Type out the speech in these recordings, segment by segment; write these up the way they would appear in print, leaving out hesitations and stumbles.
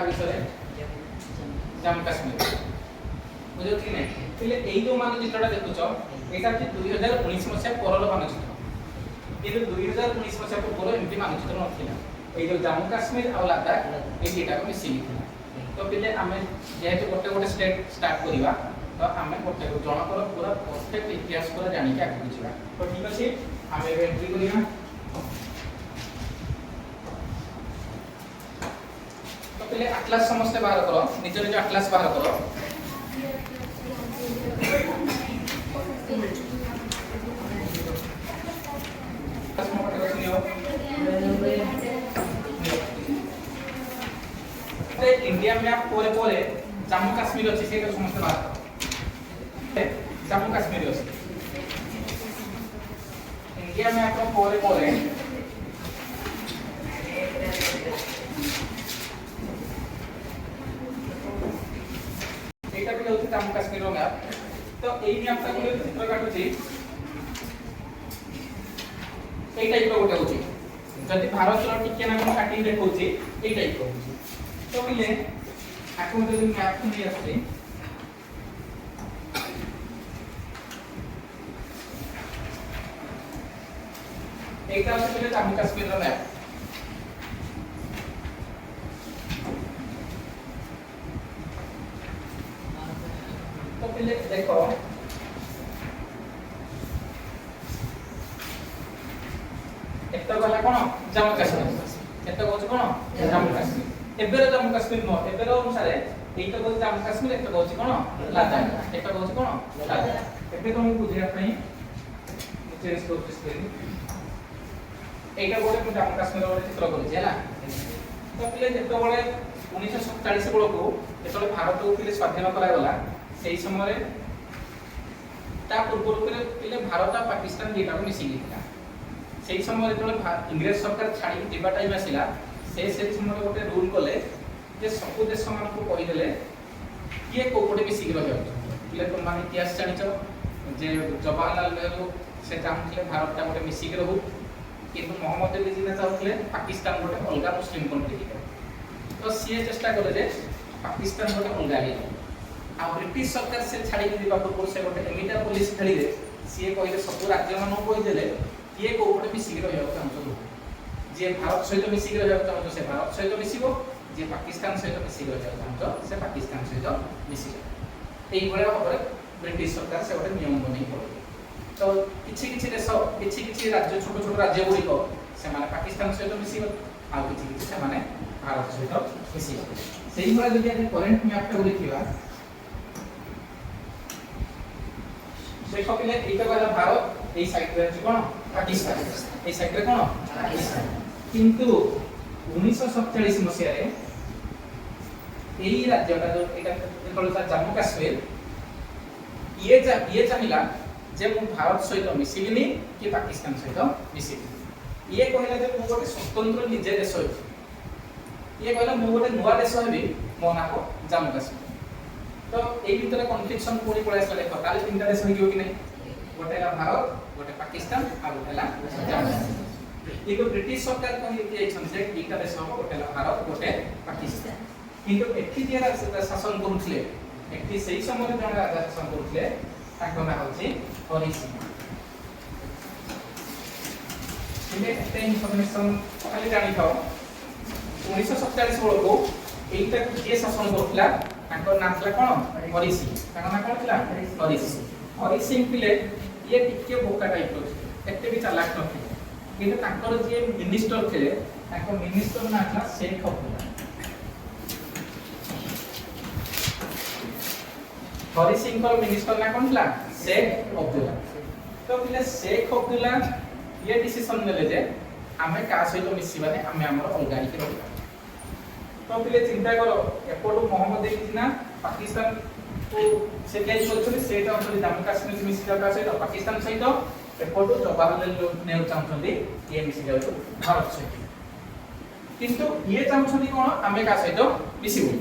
विषय जम्मू काश्मीर बुझो कि नहीं पहले एई जो मानचित्रटा देखुछ एटा कि 2019 मसिया परल मानचित्र ये 2019 मसिया पूर्व एमपी मानचित्र नथिला एई जो जम्मू काश्मीर और लद्दाख एई एटा को मिसिली थिला तो पहले आमे जेहेतु गोटे गोटे स्टेट स्टार्ट करिवा तो आमे गोटे जनकर पूरा परफेक्ट इतिहास पूरा जानि के आगु जिवा तो ठीक अछि आमे एंट्री करिवा तो पहले एटलास समस्त बाहर करो निज निज एटलास बाहर करो इंडिया मैप पोरे पोरे जम्मू काश्मीर अछि से समस्त बात जम्मू काश्मीर अछि इंडिया मैप पोरे पोरे एटा भी होती जम्मू काश्मीर मैप तो एई मैप ता को चित्र काटुची एई टाइप रो गोटे होची जदि भारत रो टिके ना को काटी देखौची एई टाइप रो होची तो मिले आको मते जो मैप को नहीं आछे एटा होची पहले जम्मू काश्मीर रो मैप तो पहले देखो एटा गला कोन जम्मू काश्मीर एटा होची कोन जम्मू काश्मीर एबेर जम्मू काश्मीर नो एबेर अनुसार एटा को जम्मू काश्मीर एटा को कोन लद्दाख एटा को कोन लद्दाख एबे तुम बुझिया पई चेंज करते स्क्रीन एटा गोटे जम्मू काश्मीर रो चित्र करछि हैला तो पहले जेतो बळे 1947 बेला को जेतो भारत को पहले स्वाधीन करा गला सेही समय ता पूर्व पहले भारत और पाकिस्तान दुटा को मिसी गइला सेही समय जेतो इंग्लिश सरकार छाडी दिबा टाइम आसिला से समय गोटे रूल कले जे सब देश मान को कहि देले किए को कोटे मिसी गिर जाउ पहले तुम मान इतिहास जानिचो जे जवाहरलाल नेहरू से चाहथिले भारत ता गोटे मिसी गिर हो किंतु मोहम्मद अली जिना चाहथिले पाकिस्तान गोटे अलगा मुस्लिम कंट्री के तो सी चेष्टा कले जे पाकिस्तान गोटे अलगा हे आ ब्रिटिश सरकार से छाडी दिबा पूर्व से गोटे एमिटा पुलिस खेली दे सी कहिले सब राज्य मान को कहि देले किए को कोटे मिसी गिर जाउ चाहथो जे भारत सहित मिसी गिर जाउ चाहथो से भारत सहित मिसिबो जे पाकिस्तान सहित मिसी गिर जाउ चाहथो से पाकिस्तान सहित मिसिबो एई भले भाबरे ब्रिटिश सरकार से गोटे नियम बनै पड़ो तो किछि किछि राज्य छोट छोट राज्य गुडी को से माने पाकिस्तान सहित मिसिबो आ किछि से माने भारत सहित मिसिबो सेही भले जदि हम करंट मैप टा देखिबा देखो पहले एटा गला भारत एई साइड रे कोन पाकिस्तान एई साइड रे कोन पाकिस्तान किंतु 1947 मसिया रे एई राज्यटा जो एटा जेतोला जम्मू काश्मीर ये चाहिला जे मु भारत सहित मिसिबिनी कि पाकिस्तान सहित मिसिबी ये कहला जे मु गोटे स्वतंत्र निजे देश होई ये कहला मु गोटे नुवा देश हेबी मो ना को जम्मू काश्मीर तो एई भितर कन्फ्लिक्शन पूरी पळे आसला देखो ताले तीनटा देश होई कि नै गोटे ला भारत गोटे पाकिस्तान आ गोटे ला जम्मू एको ब्रिटिश सरकार कहि कि छन जे एटा देश हो गोटे ला भारत गोटे पाकिस्तान किंतु एठी जे शासन करूथले एठी सेही समय जण राजा शासन करूथले ताको ना होछि हरि सिंह इने एते इन्फॉर्मेशन खाली जानि थाओ 1947 बेला को एटा जे शासन करूथला ताको नाम थला कोन हरि सिंह ताको ना कोन थला हरि सिंह पिले ये टिके बोका टाइप रो एते भी चालाक नथि किंतु ताकर जे मिनिस्टर थे ताको मिनिस्टर ना थला शेख अब्दुल्ला हरि सिंह को मिनिस्टर ना कोन थला शेख अब्दुल्ला तो पिले शेख अब्दुल्ला ये डिसीजन नेले जे आमे का सहित मिसिबाने आमे हमर अलगाई के रहबा तो पिले चिंता करो एपोटो मोहम्मद अली जिना पाकिस्तान को से केस करछले सेटा अंचल जम्मू काश्मीर से मिसी जाता सहित पाकिस्तान सहित एपोटो जवाहरलाल नेहरू चाहछन्ती ये मिसी जाउ भारत सहित किंतु ये चाहछन्ती कोन आमे का सहित मिसिबु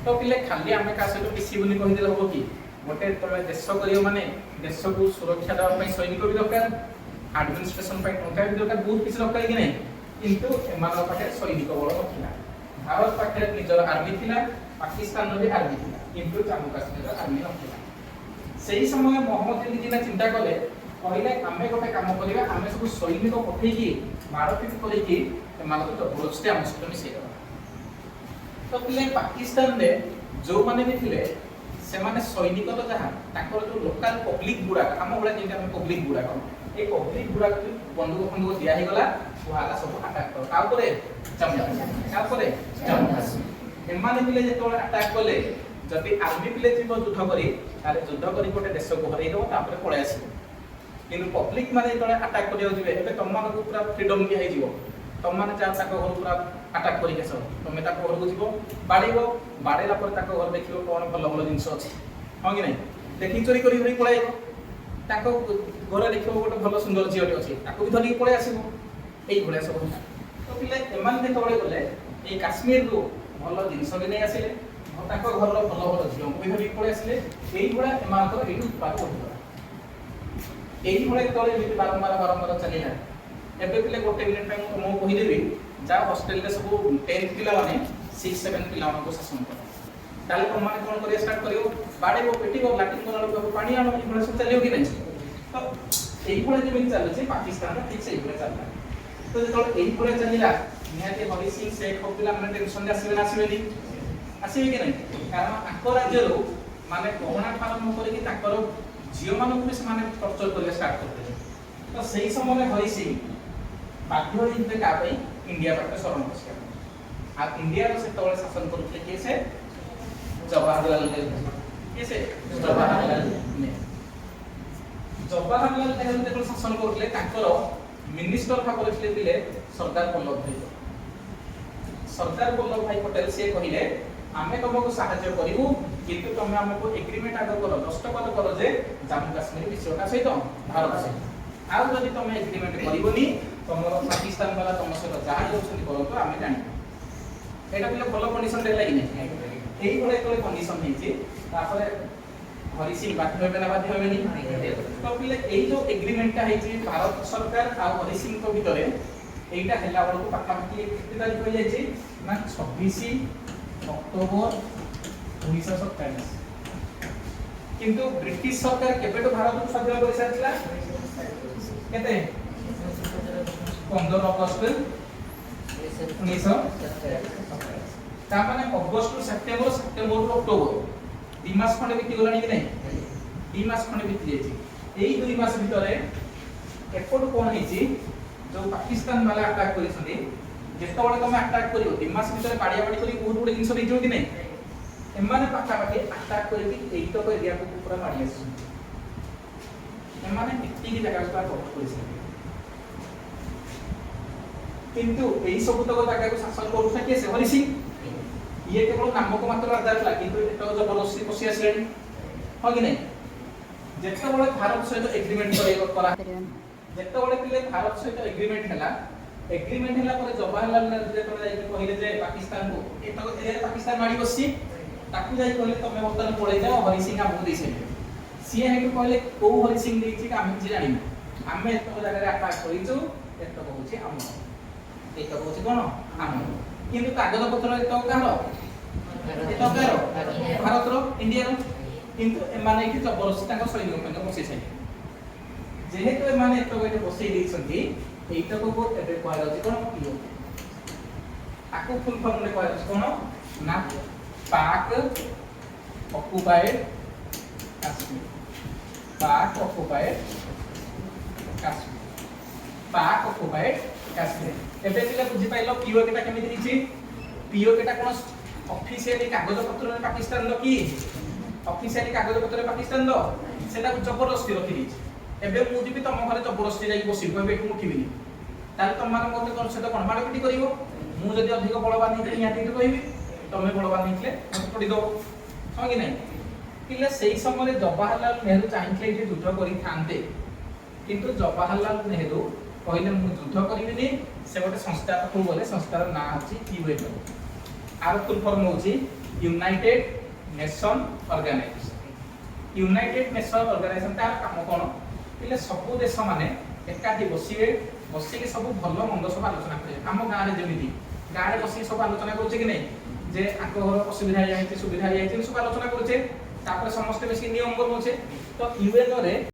तो पिले खाली आमे का सहित मिसिबुनी कहि देले होबो कि गोटे तले देश करियो माने देश को सुरक्षा देवा पई सैनिक भी दरकार एडमिनिस्ट्रेशन पई टंका भी दरकार बहुत किछ दरकार कि नै किंतु एमान पाखे सैनिक बल नथिला भारत पाखे निजर आर्मी थिला पाकिस्तान रे आर्मी थिला किंतु जम्मू काश्मीर रे आर्मी नथिला सेही समय मोहम्मद अली जिना चिंता कले कहले आमे गोटे काम करिबा आमे सब सैनिक पठेई की मारपीट करी की एमानको जबरदस्ती आम सहित मिसेई दबा तो पिले पाकिस्तान रे जो माने भी थिले से माने सैनिक तो जहा ताकर जो लोकल पब्लिक गुडा हम बळे जेटा हम पब्लिक गुडा ए पब्लिक गुडा बंदूक बंदूक दिया हे गला वहाला सब अटैक कर ता ऊपर जम्मू काश्मीर एमाने पिले जे तोळे अटैक कले जति आर्मी पिले जीव युद्ध करी तारे युद्ध करी गोटे देश को हरई दो तापर पळे आसी किंतु पब्लिक माने तोळे अटैक करियो जिवे एबे तम्मान को पूरा फ्रीडम दिया हे जीवो तम्मान जा ताको घर पूरा अटैक करी केसो तमे ताको घर को जीवो बाडीबो बाडेला पर ताको घर देखियो कोन भलो भलो जिंस अछि हां कि नै देखि चोरी करी हरी पळाइबो ताको घर देखियो गोटे भलो सुंदर जियोटी अछि ताको भी धरि पळे आसीबो एई भले सब तो पिले एमान ने तोळे गले ए काश्मीर रो भलो जिंस भी नै आसीले ताको घर रो भलो भलो जियो भी धरि पळे आसीले एई भले एमान को एई उत्पाद होतला एई भले तोळे भी बारंबार चलिला एबे पिले गोटे मिनिट पे मो कहि देबी जा हॉस्टल रे सब 10th पिला माने 6 7 पिला को शासन कर ताले को माने कोन करिया स्टार्ट करियो बाडे को पेटी को लाटिन कोन को पानी आनो ई भले सब चलियो कि नै तो एई भले जे चल छै पाकिस्तान रे ठीक से एई भले चलला तो जे तोळे एई भले चलिला निहाते हरि सिंह शेख हो पिला माने टेंशन आसीबे ना आसीबे कि नै कारण आको राज्य रो माने कोहणा फार्म करि कि ताकर जियो मानको भी से माने टॉर्चर करिया स्टार्ट करते तो सही समय हरि सिंह बाध्य होइते का पई इंडिया पाटे शरण पस्या आ इंडिया रो से तोळे शासन करथले के से जवाहरलाल नेहरू के से जवाहरलाल नेहरू देखो शासन करथले ताकर मिनिस्टर भाବରେ ଥିଲେ सरदार वल्लभ भाई पटेल से कहिले आमे तुमको सहायता करिवु किंतु तुम हमको एग्रीमेंट आग करो दस्तखत करो जे जम्मू काश्मीर विषयटा सहित भारत सहित आ जदि तुम एग्रीमेंट करिवोनी तुमरो पाकिस्तान वाला तुम सहित जहा जोछन करतो आमे जानि एटा बिले भलो कंडीशन देला कि नै एई भले तोले कंडीशन हेछि तापर हरि सिंह बाध्य होबे ना बाध्य होबे नि तो बिले एई जो एग्रीमेंट ता हेछि भारत सरकार आ हरि सिंह को भितरे एइटा हेला बळको पाका पाकी केते तारीख हो जायछि ना 26 अक्टोबर 1947 किंतु ब्रिटिश सरकार केबेटो भारत को स्वाधीन कर सारथिला केते 15 अगस्त 1947 ता माने अगस्त सेप्टेम्बर सेप्टेम्बर अक्टोबर 2 मास खंडे बीती गलानी कि नै 2 मास खंडे बीती जायछि एई 2 मास भितरे एपट कोन हेछि जो पाकिस्तान वाला अटैक करिसथि जेतबळे तुम अटैक करियो 2 मास भितरे पाडिया पाडी करी बहुत बडे जिंस देजो कि नै एमाने पाका पाके अटैक करी एई तो को एरिया को पूरा मारी आसी एमाने एति की जगह को कवर करिसथि किंतु एई सब तक जगह को शासन करूथा के से हरि सिंह ये केवल नाम को मात्र आधार था किंतु एतो जबरदस्ती पसी आसलेनी हो कि नै जेतबळे भारत सहित एग्रीमेंट करा जेतबळे पिले भारत सहित एग्रीमेंट हला पर जवाहरलाल नेहरू जे तोळे जाई कहिले जे पाकिस्तान को एतो एरिया पाकिस्तान माडी बसी ताकू जाई कहले तमे वर्तमान पळे जाओ हरि सिंह हमको देसे सी हे को कहले को हरि सिंह देछि कि हम जे जानि हमें एतो जगह रे अटैक करिछु एतो कहूछि हम एतो कहूछि कोन हम किंतु कागज पत्र एतो कारो भारत रो इंडिया रो किंतु एमाने कि जबरदस्ती ताको सैनिक में बसै छै जेहेतु एमाने एतो गोटे बसै दैछन्ती एइटा को एबे कहला अछि कोन पियो आको फुल फॉर्म ले कहला अछि कोन ना पाक ऑक्युपाइड कश्मीर पाक ऑक्युपाइड कश्मीर एबे पिला बुझि पाइलो पियो केटा केमि दिछि पियो केटा कोन ऑफिशियली कागज पत्र रे पाकिस्तान लो की ऑफिशियली कागज पत्र रे पाकिस्तान लो सेटा जबरदस्ती रखि दिछि एबे मु जिबि तम घरे जबरदस्ती जाई बसि कहबे कि उठिबिनी ताले तम माने मते कोन सेटा कोन माडपिटी करिवो मु जदि अधिक बलवान नै नियाती तो कहबी तमे बलवान नैखले मते पडी दो हो कि नै किले सेही समय जवाहरलाल नेहरू चाहिथले जे युद्ध करि थांते किंतु जवाहरलाल नेहरू कहले मु युद्ध करिबिनी से गोटे संस्था को बोले संस्थार ना अछि यूएन आर फुल फॉर्म होछि United Nation Organisation United Nation Organisation तार काम कोन किले सब देश माने एकाठी बसिबे बसिके सब भलो मंद सब आलोचना करे हम गां रे जेमिति ଗାଁରେ ବସି ସବୁ ଆଲୋଚନା କରୁଛେ କି ନାହିଁ ଯେ ଆଙ୍କ ଘର ଅସୁବିଧା ହେଇଯାଇଛି ସୁବିଧା ହେଇଯାଇଛି ସବୁ ଆଲୋଚନା କରୁଛେ ତାପରେ ସମସ୍ତେ ମିଶି ନିୟମ ବନଉଛେ ତ ୟୁଏନ ରେ